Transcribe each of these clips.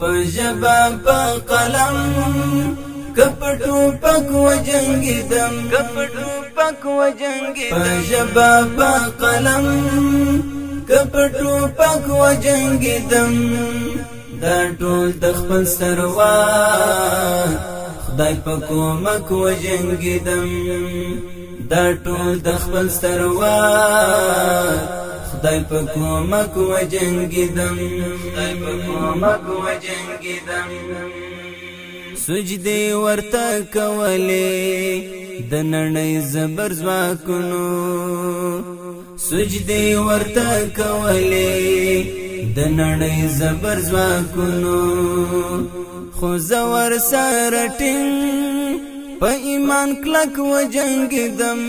پژبا په قلم کپټو پک وجنګیدم پژبا په قلم کپټو پک وجنګیدم دا ټول د خپل سروار خدای په کومک وجنګیدم دا ټول د خپل سروار خدای په کومک وجنګیدم سجدي ورته کولې د نړۍ زبر ځواکونو سجدي ورته کولې د نړۍ زبر ځواکونو خو زور سره ټینګ په ایمان کلک وجنګیدم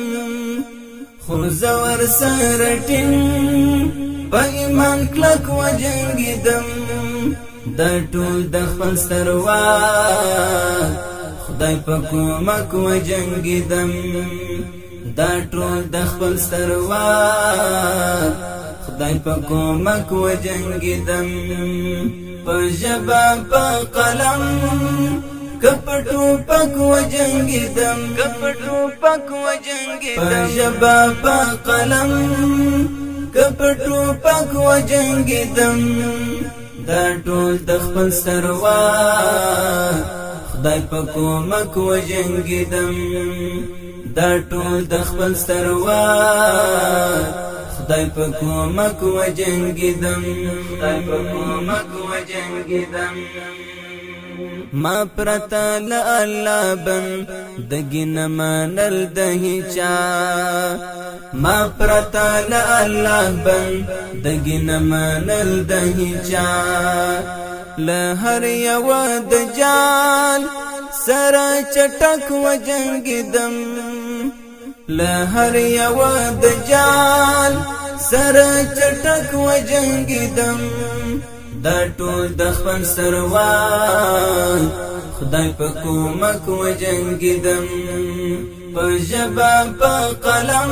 خو زور سره ټینګ په ایمان کلک وجنګیدم دا ټول د خپل سروار خدای په کومک وجنګیدم دا ټول د خپل سروار خدای په کومک وجنګیدم په ژبه په قلم کپټو پک وجنګیدم په ژبه په قلم کپټو پک وجنګیدم دا ټول د خپل سروار خدای په کومک وجنګیدم دا ټول د خپل سروار خدای په کومک وجنګیدم ما پرتا له الله بن دګین منل د هچا ما پرتا له الله بن دګین منل د هچا له هر یو د جال سره چټک وجنګیدم له هر یو د جال سره چټک وجنګیدم دا ټول د خپل سروار خدای په کومک وجنګیدم په ژبه په قلم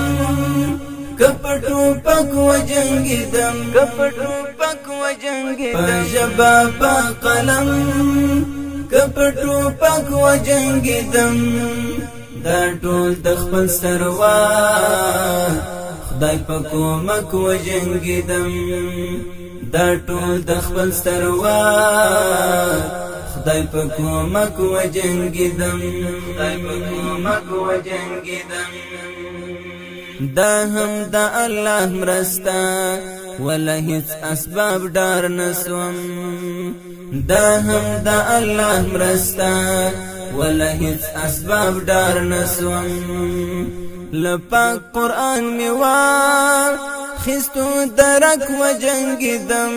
کپټو پک وجنګیدم په ژبه په قلم کپټو پک وجنګیدم دا ټول د خپل سروار خدای په کومک وجنګیدم دا ټول د خپل سروار خدای په کومک وجنګیدم دا هم د الله مرستا ولا هیڅ اسباب ډار نسوم دا هم د الله مرستا ولا هیڅ اسباب ډار نسوم لپاک قرآن میوار خستو درک وجنګیدم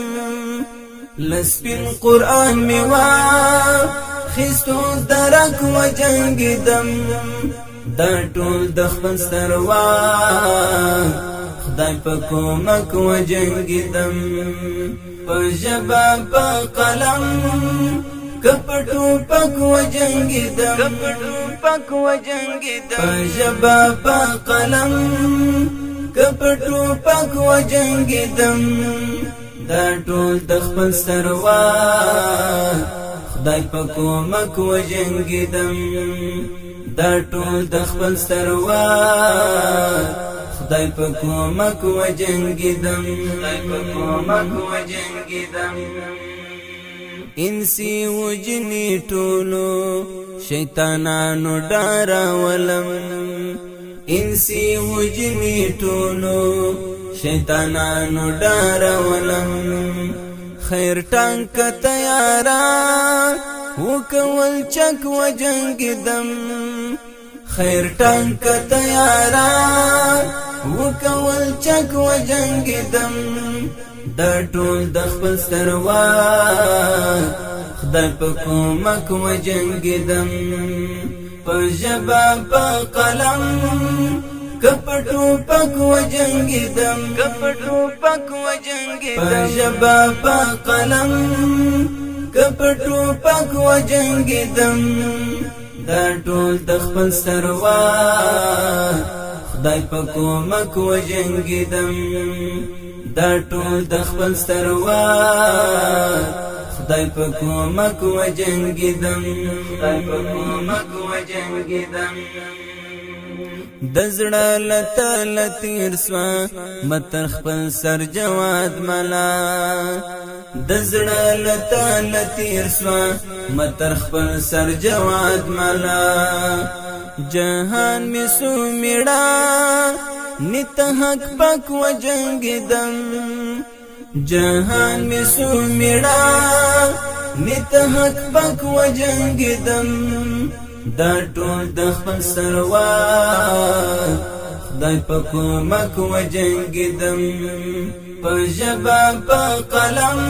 لسپین قرآن میوار خستو درک وجنګیدم دا ټول د خپل سروار خدای په کومک وجنګیدم په ژبه په قلم کپټو پک وجنګیدم په ژبه په قلم کپټو پک وجنګیدم دا ټول د خپل سروار خدای په کومک وجنګیدم دا ټول د خپل سروار خدای په کومک وجنګیدم انسی وجنی ټولو شیطانانو ډارولم انسی وجنی ټولو شیطانانو ډارولم خیر ټانک تیارا وکول چک وجنګیدم خیر ټانک تیارا وکول چک وجنګیدم دا ټول د خپل سروار خدای په کومک وجنګیدم په ژبه په قلم کپټو پک وجنګیدم په ژبه په قلم کپټو پک وجنګیدم دا ټول د خپل سروار خدای په کومک وجنګیدم دا ټول د خپل سروار خدای په کومک وجنګیدم خدای په کومک وجنګیدم د زړه لته لتیر سوا متر خپل سر جواد ملا د زړه لته لتیر سوا متر خپل سر جواد ملا جهان می سو میړه نت حق پک وجنګیدم جهان می سو میړه نت حق پک وجنګیدم دا ټول د خپل سروار خدای په کومک وجنګیدم په ژبه په قلم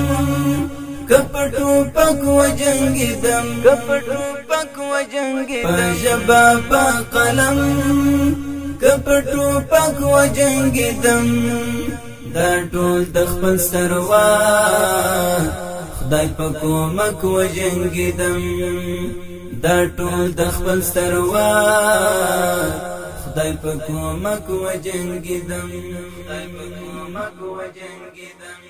کپټو پک وجنګیدم کپټو پک وجنګیدم په ژبه په قلم کپټو پک وجنګیدم دا ټول د خپل سروار خدای په کومک وجنګیدم دا ټول د خپل سروار خدای په کومک وجنګیدم خدای په کومک وجنګیدم